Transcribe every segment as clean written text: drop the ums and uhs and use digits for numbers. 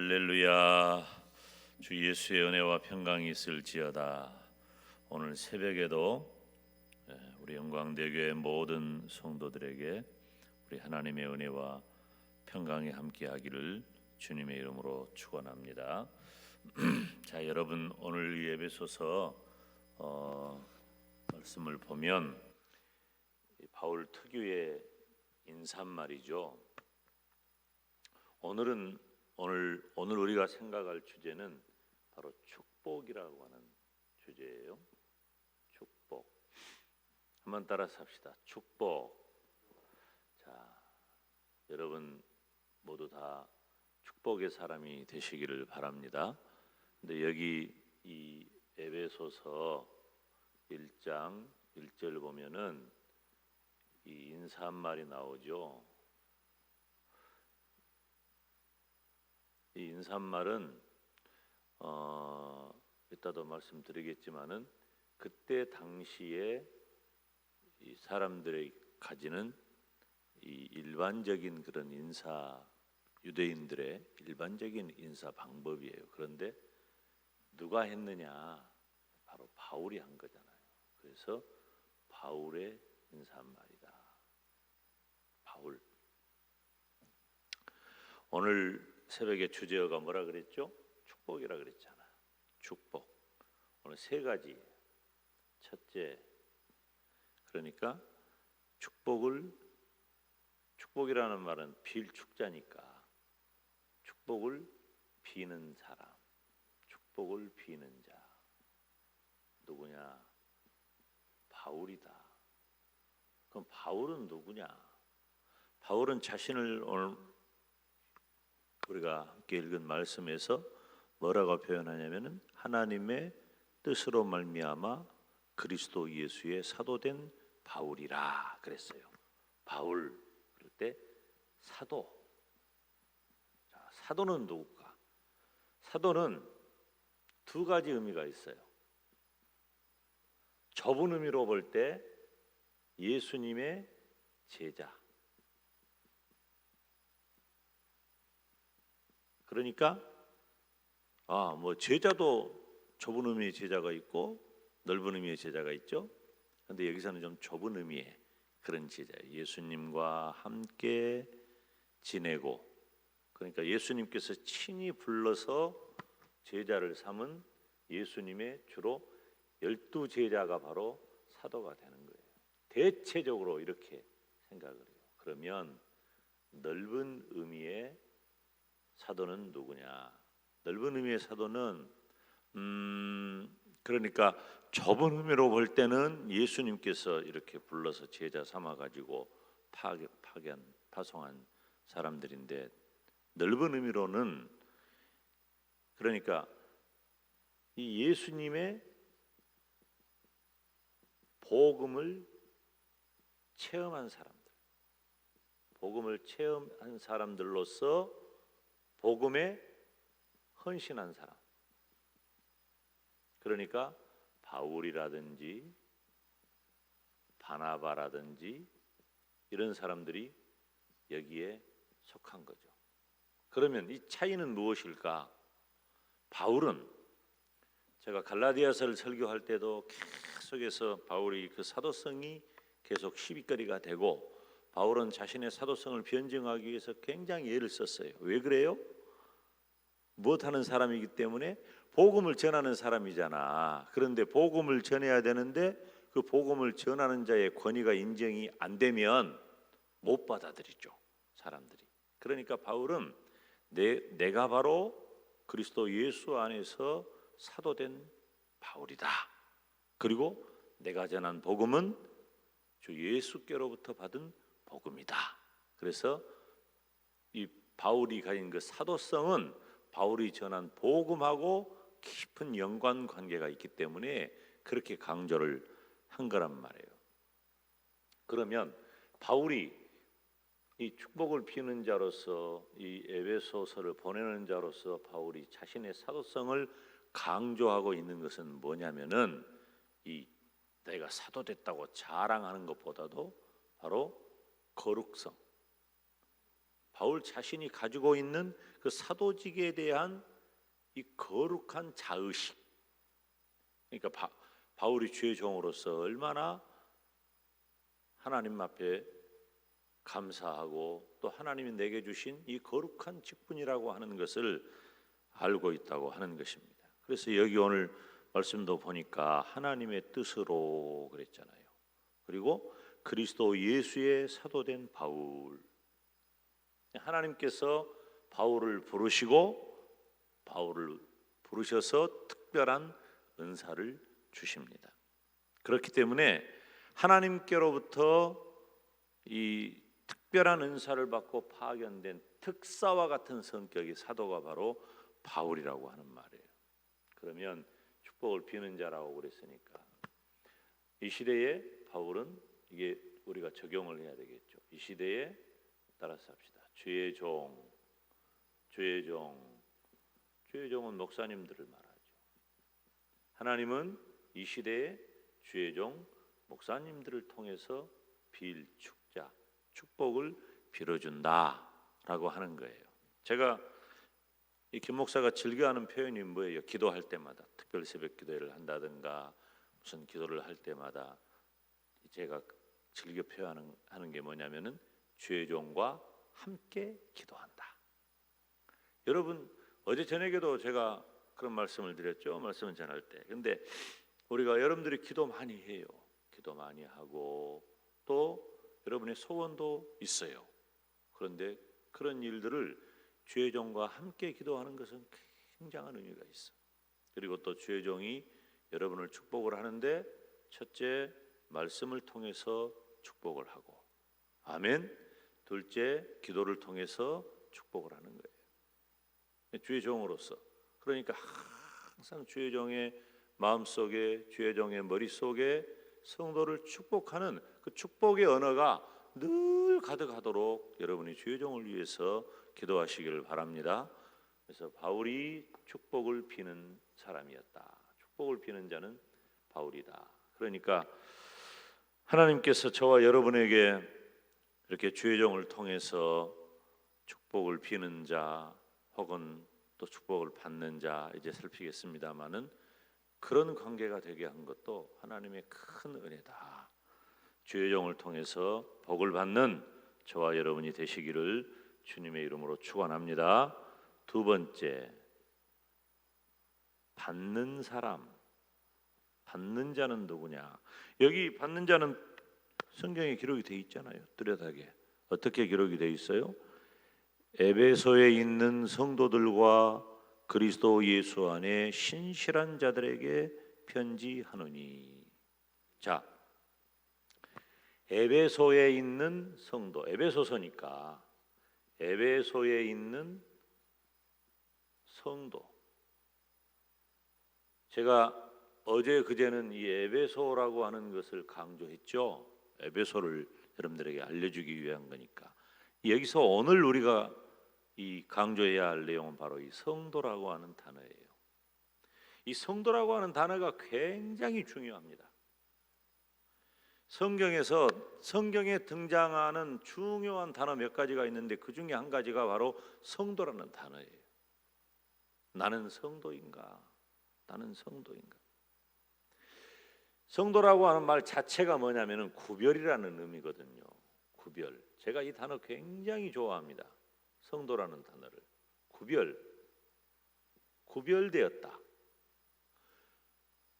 할렐루야. 주 예수의 은혜와 평강이 있을지어다. 오늘 새벽에도 우리 영광대교의 모든 성도들에게 우리 하나님의 은혜와 평강이 함께하기를 주님의 이름으로 축원합니다. 자, 여러분, 오늘 예배소서 말씀을 보면 바울 특유의 인사말이죠. 오늘 우리가 생각할 주제는 바로 축복이라고 하는 주제예요. 축복. 한번 따라서 합시다. 축복. 자, 여러분 모두 다 축복의 사람이 되시기를 바랍니다. 근데 여기 이 에베소서 1장 1절 보면은 이 인사말이 나오죠. 이 인사말은 이따도 말씀드리겠지만은 그때 당시에 이 사람들이 가지는 이 일반적인 그런 유대인들의 일반적인 인사 방법이에요. 그런데 누가 했느냐? 바로 바울이 한 거잖아요. 그래서 바울의 인사말이다. 바울. 오늘 새벽에 주제어가 뭐라 그랬죠? 축복이라 그랬잖아. 축복. 오늘 세 가지. 첫째, 그러니까 축복이라는 말은 빌 축자니까 축복을 비는 사람, 축복을 비는 자. 누구냐? 바울이다. 그럼 바울은 누구냐? 바울은 자신을 오늘 우리가 함께 읽은 말씀에서 뭐라고 표현하냐면은 하나님의 뜻으로 말미암아 그리스도 예수의 사도된 바울이라 그랬어요. 바울 그럴 때 사도. 자, 사도는 누굴까? 사도는 두 가지 의미가 있어요. 좁은 의미로 볼 때 예수님의 제자. 그러니까 제자도 좁은 의미의 제자가 있고 넓은 의미의 제자가 있죠. 그런데 여기서는 좀 좁은 의미의 그런 제자예요. 예수님과 함께 지내고, 그러니까 예수님께서 친히 불러서 제자를 삼은 예수님의 주로 12제자가 바로 사도가 되는 거예요. 대체적으로 이렇게 생각을 해요. 그러면 넓은 의미의 사도는 누구냐? 넓은 의미의 사도는 그러니까 좁은 의미로 볼 때는 예수님께서 이렇게 불러서 제자 삼아 가지고 파송한 사람들인데, 넓은 의미로는 그러니까 이 예수님의 복음을 체험한 사람들, 복음을 체험한 사람들로서 복음에 헌신한 사람. 그러니까 바울이라든지 바나바라든지 이런 사람들이 여기에 속한 거죠. 그러면 이 차이는 무엇일까? 바울은 제가 갈라디아서를 설교할 때도 계속해서 바울이 그 사도성이 계속 시비거리가 되고, 바울은 자신의 사도성을 변증하기 위해서 굉장히 애를 썼어요. 왜 그래요? 무엇하는 사람이기 때문에 복음을 전하는 사람이잖아. 그런데 복음을 전해야 되는데 그 복음을 전하는 자의 권위가 인정이 안 되면 못 받아들이죠, 사람들이. 그러니까 바울은 내가 바로 그리스도 예수 안에서 사도된 바울이다. 그리고 내가 전한 복음은 주 예수께로부터 받은 복음이다. 그래서 이 바울이 가진 그 사도성은 바울이 전한 복음하고 깊은 연관 관계가 있기 때문에 그렇게 강조를 한 거란 말이에요. 그러면 바울이 이 축복을 비는 자로서, 이 에베소서를 보내는 자로서 바울이 자신의 사도성을 강조하고 있는 것은 뭐냐면은 이 내가 사도됐다고 자랑하는 것보다도 바로 거룩성, 바울 자신이 가지고 있는 그 사도직에 대한 이 거룩한 자의식. 그러니까 바울이 주의 종으로서 얼마나 하나님 앞에 감사하고 또 하나님이 내게 주신 이 거룩한 직분이라고 하는 것을 알고 있다고 하는 것입니다. 그래서 여기 오늘 말씀도 보니까 하나님의 뜻으로 그랬잖아요. 그리고 그리스도 예수의 사도된 바울. 하나님께서 바울을 부르셔서 특별한 은사를 주십니다. 그렇기 때문에 하나님께로부터 이 특별한 은사를 받고 파견된 특사와 같은 성격의 사도가 바로 바울이라고 하는 말이에요. 그러면 축복을 비는 자라고 그랬으니까 이 시대에 바울은 이게 우리가 적용을 해야 되겠죠. 이 시대에 따라서 합시다. 주의 종은 목사님들을 말하죠. 하나님은 이 시대에 주의 종 목사님들을 통해서 빌 축자, 축복을 빌어준다라고 하는 거예요. 제가 이 김 목사가 즐겨하는 표현이 뭐예요? 기도할 때마다, 특별 새벽 기도회를 한다든가 무슨 기도를 할 때마다 제가 즐겨 표현하는 게 뭐냐면은 주의 종과 함께 기도한다. 여러분 어제 저녁에도 제가 그런 말씀을 드렸죠. 말씀을 전할 때. 근데 우리가 여러분들이 기도 많이 해요. 기도 많이 하고 또 여러분의 소원도 있어요. 그런데 그런 일들을 주의 종과 함께 기도하는 것은 굉장한 의미가 있어. 그리고 또 주의 종이 여러분을 축복을 하는데 첫째 말씀을 통해서 축복을 하고 아멘. 둘째 기도를 통해서 축복을 하는 거예요. 주의 종으로서. 그러니까 항상 주의 종의 마음속에 주의 종의 머릿속에 성도를 축복하는 그 축복의 언어가 늘 가득하도록 여러분이 주의 종을 위해서 기도하시기를 바랍니다. 그래서 바울이 축복을 비는 사람이었다. 축복을 비는 자는 바울이다. 그러니까 하나님께서 저와 여러분에게 이렇게 주의 종을 통해서 축복을 비는 자 혹은 또 축복을 받는 자 이제 살피겠습니다마는 그런 관계가 되게 한 것도 하나님의 큰 은혜다. 주의 종을 통해서 복을 받는 저와 여러분이 되시기를 주님의 이름으로 축원합니다. 두 번째, 받는 사람. 받는 자는 누구냐? 여기 받는 자는 성경에 기록이 돼 있잖아요. 뚜렷하게. 어떻게 기록이 돼 있어요? 에베소에 있는 성도들과 그리스도 예수 안에 신실한 자들에게 편지하노니. 자, 에베소에 있는 성도, 에베소서니까 에베소에 있는 성도. 제가 어제 그제는 이 에베소라고 하는 것을 강조했죠. 에베소를 여러분들에게 알려주기 위한 거니까. 여기서 오늘 우리가 이 강조해야 할 내용은 바로 이 성도라고 하는 단어예요. 이 성도라고 하는 단어가 굉장히 중요합니다. 성경에 등장하는 중요한 단어 몇 가지가 있는데 그 중에 한 가지가 바로 성도라는 단어예요. 나는 성도인가? 나는 성도인가? 성도라고 하는 말 자체가 뭐냐면은 구별이라는 의미거든요. 구별. 제가 이 단어 굉장히 좋아합니다. 성도라는 단어를. 구별되었다.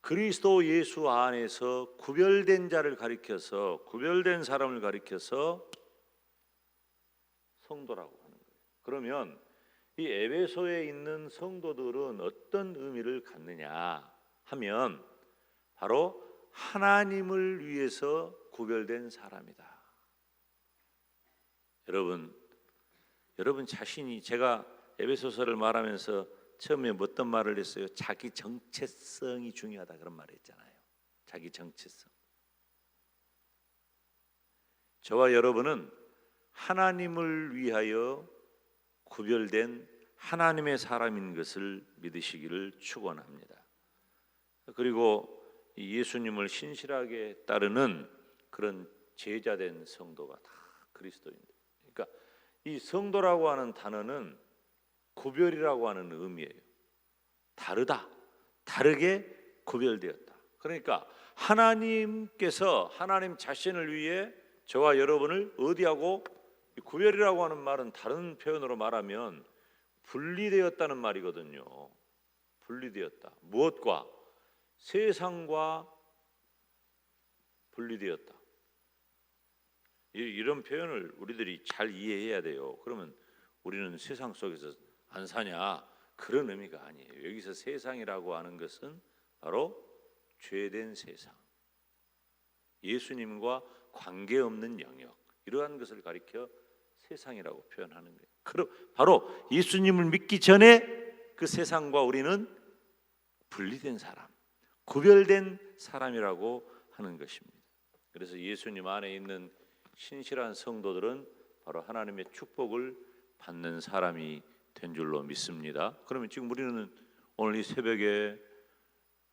그리스도 예수 안에서 구별된 자를 가리켜서 구별된 사람을 가리켜서 성도라고 하는 거예요. 그러면 이 에베소에 있는 성도들은 어떤 의미를 갖느냐 하면 바로 하나님을 위해서 구별된 사람이다. 여러분 자신이 제가 에베소서를 말하면서 처음에 어떤 말을 했어요? 자기 정체성이 중요하다 그런 말을 했잖아요. 자기 정체성. 저와 여러분은 하나님을 위하여 구별된 하나님의 사람인 것을 믿으시기를 축원합니다. 그리고 예수님을 신실하게 따르는 그런 제자된 성도가 다 그리스도인들. 그러니까 이 성도라고 하는 단어는 구별이라고 하는 의미예요. 다르다, 다르게 구별되었다. 그러니까 하나님께서 하나님 자신을 위해 저와 여러분을 어디하고, 구별이라고 하는 말은 다른 표현으로 말하면 분리되었다는 말이거든요. 분리되었다. 무엇과? 세상과 분리되었다. 이런 표현을 우리들이 잘 이해해야 돼요. 그러면 우리는 세상 속에서 안 사냐? 그런 의미가 아니에요. 여기서 세상이라고 하는 것은 바로 죄된 세상, 예수님과 관계없는 영역, 이러한 것을 가리켜 세상이라고 표현하는 거예요. 그럼 바로 예수님을 믿기 전에 그 세상과 우리는 분리된 사람, 구별된 사람이라고 하는 것입니다. 그래서 예수님 안에 있는 신실한 성도들은 바로 하나님의 축복을 받는 사람이 된 줄로 믿습니다. 그러면 지금 우리는 오늘 이 새벽에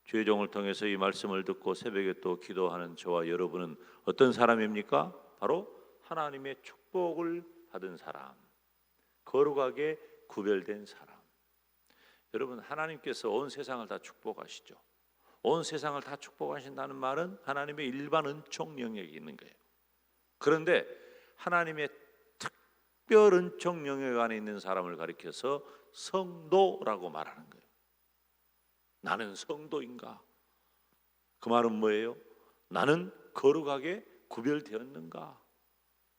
주의종을 통해서 이 말씀을 듣고 새벽에 또 기도하는 저와 여러분은 어떤 사람입니까? 바로 하나님의 축복을 받은 사람, 거룩하게 구별된 사람. 여러분, 하나님께서 온 세상을 다 축복하시죠. 온 세상을 다 축복하신다는 말은 하나님의 일반 은총 영역이 있는 거예요. 그런데 하나님의 특별 은총 영역 안에 있는 사람을 가리켜서 성도라고 말하는 거예요. 나는 성도인가? 그 말은 뭐예요? 나는 거룩하게 구별되었는가?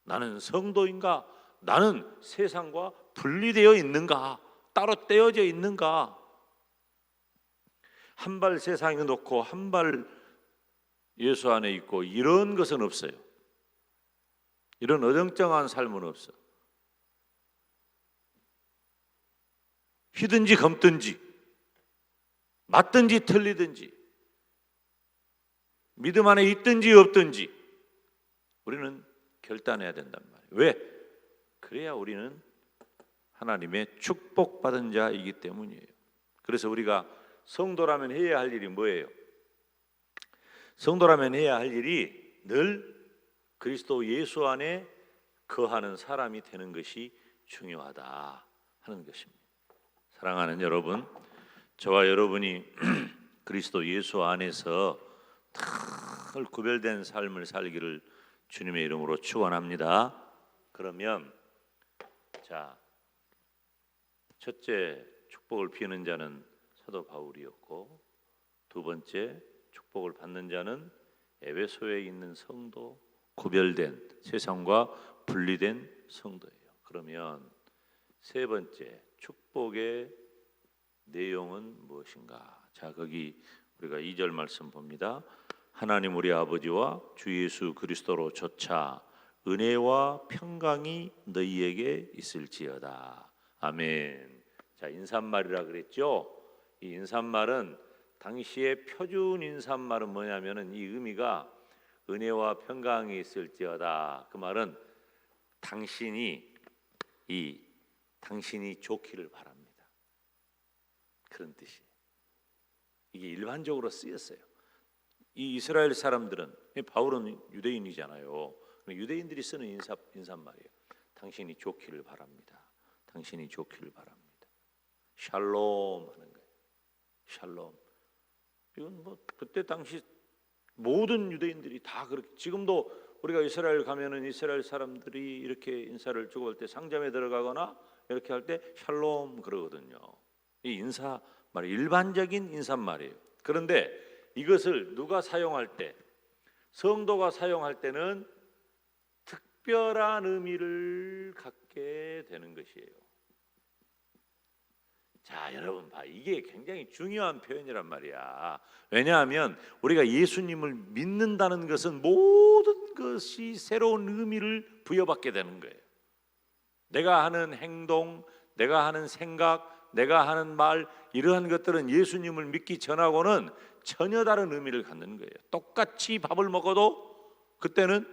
나는 성도인가? 나는 세상과 분리되어 있는가? 따로 떼어져 있는가? 한 발 세상에 놓고 한 발 예수 안에 있고 이런 것은 없어요. 이런 어정쩡한 삶은 없어. 휘든지 검든지, 맞든지 틀리든지, 믿음 안에 있든지 없든지 우리는 결단해야 된단 말이에요. 왜? 그래야 우리는 하나님의 축복받은 자이기 때문이에요. 그래서 우리가 성도라면 해야 할 일이 뭐예요? 성도라면 해야 할 일이 늘 그리스도 예수 안에 거하는 사람이 되는 것이 중요하다 하는 것입니다. 사랑하는 여러분, 저와 여러분이 그리스도 예수 안에서 늘 구별된 삶을 살기를 주님의 이름으로 축원합니다. 그러면 자, 첫째 축복을 비는 자는 사도 바울이었고, 두 번째 축복을 받는 자는 에베소에 있는 성도, 구별된 세상과 분리된 성도예요. 그러면 세 번째 축복의 내용은 무엇인가? 자, 거기 우리가 2절 말씀 봅니다. 하나님 우리 아버지와 주 예수 그리스도로 조차 은혜와 평강이 너희에게 있을지어다. 아멘. 자, 인사말이라 그랬죠. 이 인사말은 당시의 표준 인사말은 뭐냐면은 이 의미가 은혜와 평강이 있을지어다. 그 말은 당신이 좋기를 바랍니다. 그런 뜻이에요. 이게 일반적으로 쓰였어요. 이 이스라엘 사람들은, 바울은 유대인이잖아요. 유대인들이 쓰는 인사말이에요. 당신이 좋기를 바랍니다. 당신이 좋기를 바랍니다. 샬롬 하는 거예요. 샬롬. 이건 뭐 그때 당시 모든 유대인들이 다 그렇게, 지금도 우리가 이스라엘 가면은 이스라엘 사람들이 이렇게 인사를 주고 할 때 상점에 들어가거나 이렇게 할 때 샬롬 그러거든요. 이 인사말, 일반적인 인사말이에요. 그런데 이것을 누가 사용할 때, 성도가 사용할 때는 특별한 의미를 갖게 되는 것이에요. 자, 여러분 봐, 이게 굉장히 중요한 표현이란 말이야. 왜냐하면 우리가 예수님을 믿는다는 것은 모든 것이 새로운 의미를 부여받게 되는 거예요. 내가 하는 행동, 내가 하는 생각, 내가 하는 말, 이러한 것들은 예수님을 믿기 전하고는 전혀 다른 의미를 갖는 거예요. 똑같이 밥을 먹어도 그때는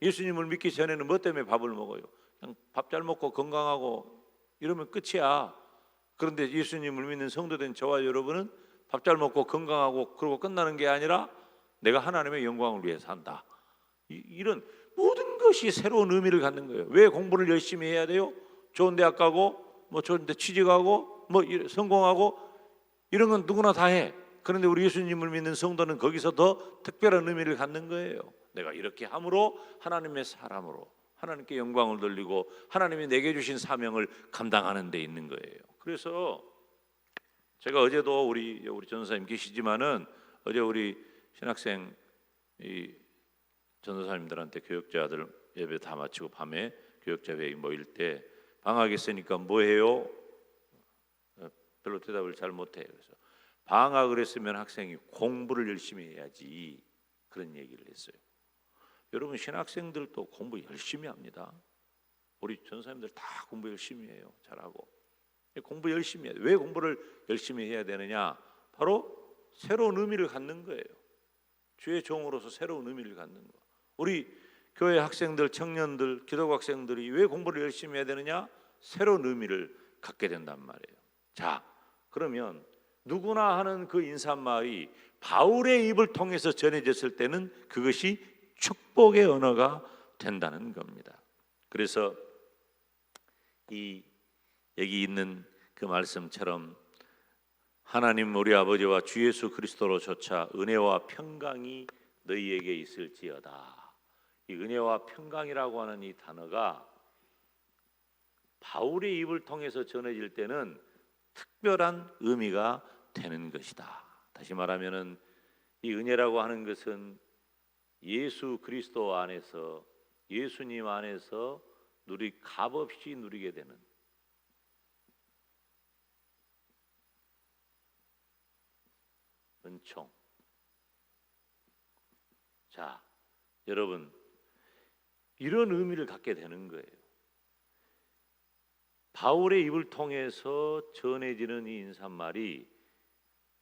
예수님을 믿기 전에는 뭐 때문에 밥을 먹어요? 그냥 밥 잘 먹고 건강하고 이러면 끝이야. 그런데 예수님을 믿는 성도된 저와 여러분은 밥 잘 먹고 건강하고 그러고 끝나는 게 아니라 내가 하나님의 영광을 위해 산다. 이런 모든 이것이 새로운 의미를 갖는 거예요. 왜 공부를 열심히 해야 돼요? 좋은 대학 가고 뭐 좋은 데 취직하고 뭐 성공하고 이런 건 누구나 다 해. 그런데 우리 예수님을 믿는 성도는 거기서 더 특별한 의미를 갖는 거예요. 내가 이렇게 함으로 하나님의 사람으로 하나님께 영광을 돌리고 하나님이 내게 주신 사명을 감당하는 데 있는 거예요. 그래서 제가 어제도 우리 전도사님 계시지만은 어제 우리 신학생 이 전도사님들한테 교역자들 예배 다 마치고 밤에 교역자 회의 모일 때 방학했으니까 뭐 해요? 별로 대답을 잘 못해요. 그래서 방학을 했으면 학생이 공부를 열심히 해야지 그런 얘기를 했어요. 여러분 신학생들도 공부 열심히 합니다. 우리 전사님들 다 공부 열심히 해요. 잘하고 공부 열심히 해야 돼. 왜 공부를 열심히 해야 되느냐? 바로 새로운 의미를 갖는 거예요. 주의 종으로서 새로운 의미를 갖는 거. 우리 교회 학생들, 청년들, 기독교 학생들이 왜 공부를 열심히 해야 되느냐? 새로운 의미를 갖게 된단 말이에요. 자, 그러면 누구나 하는 그 인사말이 바울의 입을 통해서 전해졌을 때는 그것이 축복의 언어가 된다는 겁니다. 그래서 이 여기 있는 그 말씀처럼 하나님 우리 아버지와 주 예수 그리스도로 조차 은혜와 평강이 너희에게 있을지어다. 이 은혜와 평강이라고 하는 이 단어가 바울의 입을 통해서 전해질 때는 특별한 의미가 되는 것이다. 다시 말하면은 이 은혜라고 하는 것은 예수 그리스도 안에서 예수님 안에서 값없이 누리게 되는 은총. 자, 여러분 이런 의미를 갖게 되는 거예요. 바울의 입을 통해서 전해지는 이 인사말이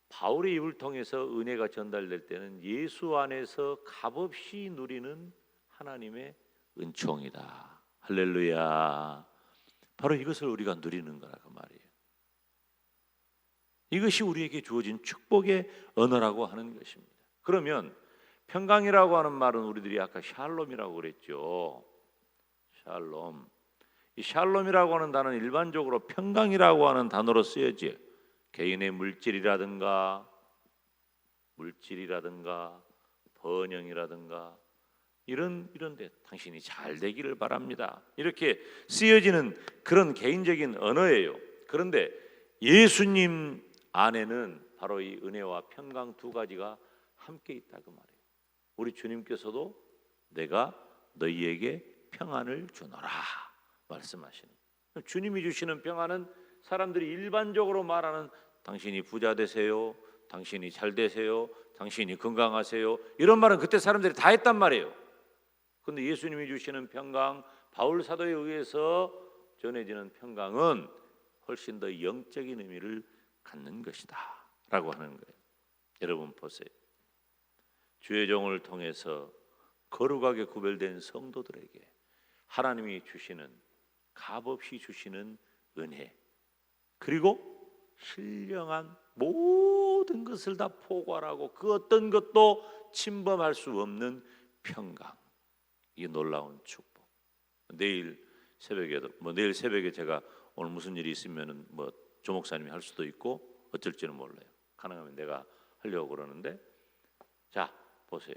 바울의 입을 통해서 은혜가 전달될 때는 예수 안에서 값없이 누리는 하나님의 은총이다. 할렐루야. 바로 이것을 우리가 누리는 거라 그 말이에요. 이것이 우리에게 주어진 축복의 언어라고 하는 것입니다. 그러면 평강이라고 하는 말은 우리들이 아까 샬롬이라고 그랬죠. 샬롬. 이 샬롬이라고 하는 단어는 일반적으로 평강이라고 하는 단어로 쓰여지 개인의 물질이라든가 번영이라든가 이런데 당신이 잘 되기를 바랍니다. 이렇게 쓰여지는 그런 개인적인 언어예요. 그런데 예수님 안에는 바로 이 은혜와 평강 두 가지가 함께 있다 그 말이에요. 우리 주님께서도 내가 너희에게 평안을 주노라 말씀하시는. 주님이 주시는 평안은 사람들이 일반적으로 말하는 당신이 부자 되세요, 당신이 잘 되세요, 당신이 건강하세요 이런 말은 그때 사람들이 다 했단 말이에요. 그런데 예수님이 주시는 평강, 바울 사도에 의해서 전해지는 평강은 훨씬 더 영적인 의미를 갖는 것이다 라고 하는 거예요. 여러분 보세요. 주의 종을 통해서 거룩하게 구별된 성도들에게 하나님이 주시는 값없이 주시는 은혜, 그리고 신령한 모든 것을 다 포괄하고 그 어떤 것도 침범할 수 없는 평강, 이 놀라운 축복. 내일 새벽에 제가 오늘 무슨 일이 있으면은 조 목사님이 할 수도 있고 어쩔지는 몰라요. 가능하면 내가 하려고 그러는데, 자 보세요.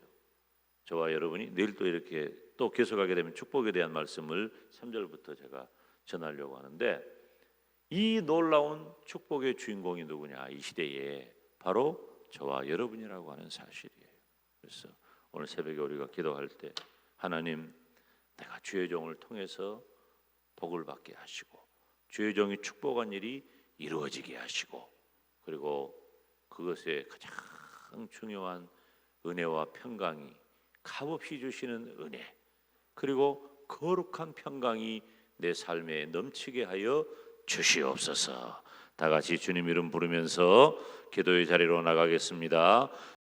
저와 여러분이 내일 또 이렇게 또 계속하게 되면 축복에 대한 말씀을 3절부터 제가 전하려고 하는데, 이 놀라운 축복의 주인공이 누구냐? 이 시대에 바로 저와 여러분이라고 하는 사실이에요. 그래서 오늘 새벽에 우리가 기도할 때 하나님, 내가 주의 종을 통해서 복을 받게 하시고 주의 종이 축복한 일이 이루어지게 하시고, 그리고 그것에 가장 중요한 은혜와 평강이 값없이 주시는 은혜, 그리고 거룩한 평강이 내 삶에 넘치게 하여 주시옵소서. 다 같이 주님 이름 부르면서 기도의 자리로 나가겠습니다.